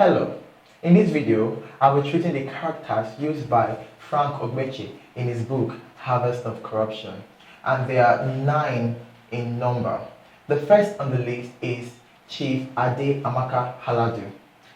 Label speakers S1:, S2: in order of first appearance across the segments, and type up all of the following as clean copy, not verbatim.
S1: Hello, in this video I will be treating the characters used by Frank Ogbeche in his book Harvest of Corruption, and there are 9 in number. The first on the list is Chief Ade Amaka Haladu.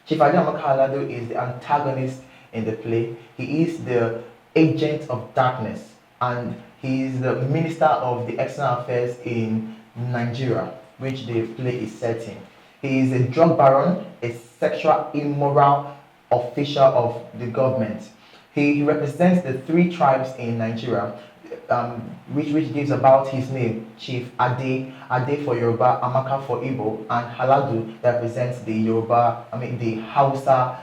S1: Chief Ade Amaka Haladu is the antagonist in the play. He is the agent of darkness and he is the Minister of the External Affairs in Nigeria, which the play is set in. He is a drug baron, a sexual immoral official of the government. He represents the 3 tribes in Nigeria, which gives about his name, Chief Ade, Ade for Yoruba, Amaka for Igbo, and Haladu represents the the Hausa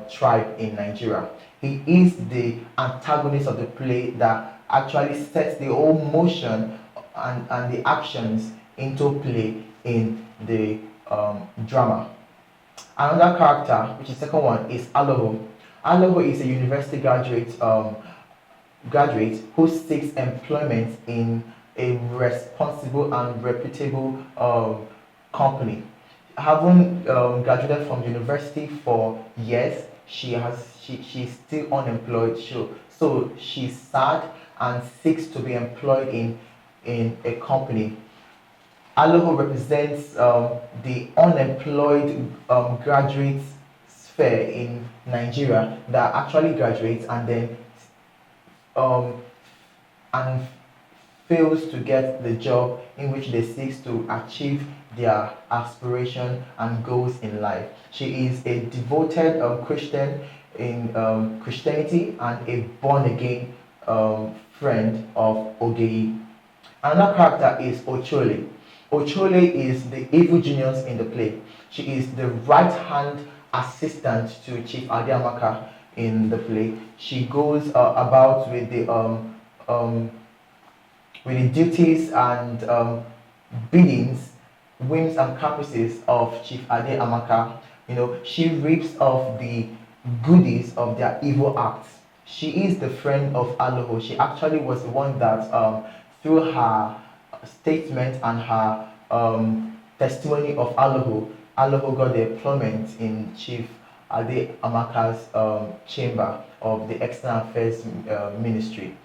S1: tribe in Nigeria. He is the antagonist of the play that actually sets the whole motion and the actions into play in the drama. Another character, which is the second one, is Aloho. Aloho is a university graduate who seeks employment in a responsible and reputable company. Having graduated from university for years, she's still unemployed. So she's sad and seeks to be employed in a company. Aloho represents the unemployed graduate sphere in Nigeria that actually graduates and then and fails to get the job in which they seek to achieve their aspiration and goals in life. She is a devoted Christian in Christianity and a born-again friend of Ogeyi. Another character is Ochole. Ochole is the evil genius in the play. She is the right-hand assistant to Chief Ade Amaka in the play. She goes about with the duties and biddings, whims and caprices of Chief Ade Amaka. She reaps off the goodies of their evil acts. She is the friend of Aloho. She actually was the one that, through her statement and her testimony of Aloho got the employment in Chief Ade Amaka's chamber of the External Affairs Ministry.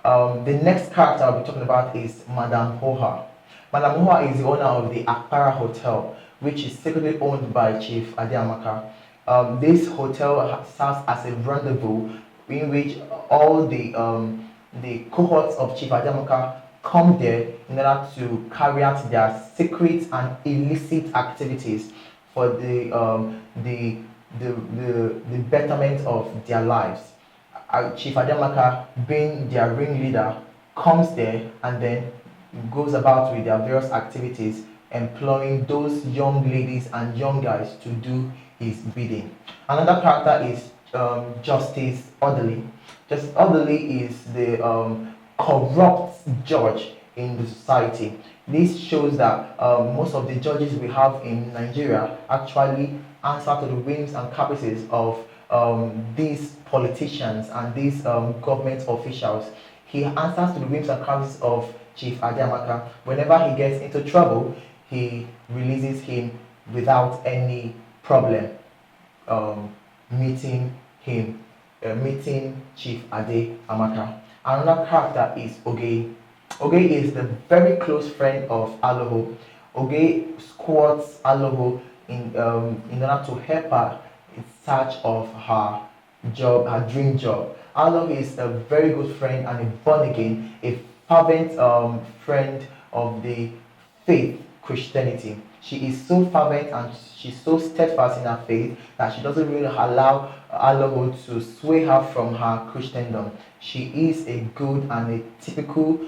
S1: The next character I'll be talking about is Madame Hoha. Madame Hoha is the owner of the Akpara Hotel, which is secretly owned by Chief Ade Amaka. This hotel serves as a rendezvous in which all the cohorts of Chief Ade Amaka come there in order to carry out their secret and illicit activities for the betterment of their lives. Chief Ade Amaka, being their ringleader, comes there and then goes about with their various activities, employing those young ladies and young guys to do his bidding. Another character is Justice Orderly. Justice Orderly is the corrupt judge in the society. This shows that most of the judges we have in Nigeria actually answer to the whims and caprices of these politicians and these government officials. He answers to the whims and caprices of Chief Ade Amaka. Whenever he gets into trouble, he releases him without any problem meeting Chief Ade Amaka. Another character is Ogeyi. Ogeyi is the very close friend of Aloho. Ogeyi squats Aloho in order to help her in search of her dream job. Aloho is a very good friend and a born again, a fervent friend of the faith Christianity. She is so fervent and she's so steadfast in her faith that she doesn't really allow Aloho to sway her from her Christendom. She is a good and a typical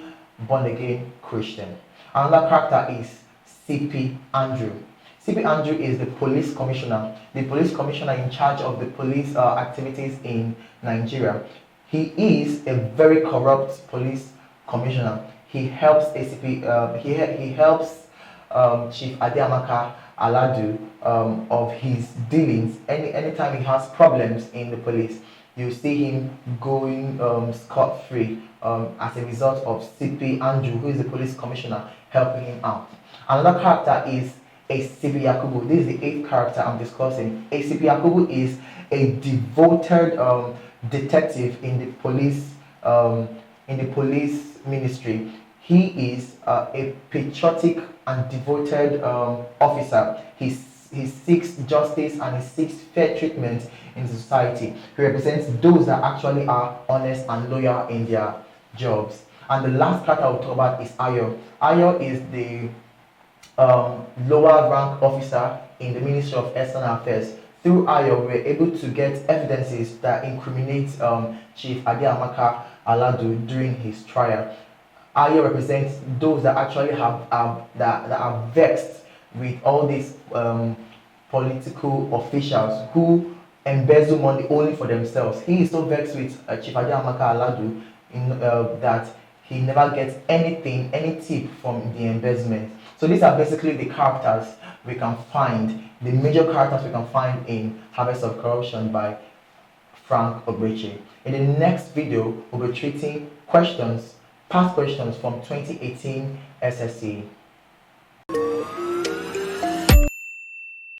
S1: born-again Christian. Another character is CP Andrew. CP Andrew is the police commissioner in charge of the police activities in Nigeria. He is a very corrupt police commissioner. He helps ACP. He helps Chief Ade Amaka Haladu of his dealings. Anytime he has problems in the police, you see him going scot-free as a result of CP Andrew, who is the police commissioner, helping him out. Another character is ACP Yakubu. This is the eighth character I'm discussing. ACP Yakubu is a devoted detective in the police ministry. He is a patriotic and devoted officer. He seeks justice and he seeks fair treatment in society. He represents those that actually are honest and loyal in their jobs. And the last character I'll talk about is Ayo. Ayo is the lower rank officer in the Ministry of External Affairs. Through Ayo, we were able to get evidences that incriminate Chief Amaka Aladu during his trial. Ayo represents those that actually that are vexed with all these political officials who embezzle money only for themselves. He is so vexed with Chief Amaka Aladu that he never gets anything, any tip from the embezzlement. So these are basically the characters we can find, the major characters we can find in Harvest of Corruption by Frank Ogbeche. In the next video, we'll be treating past questions from 2018 SSC.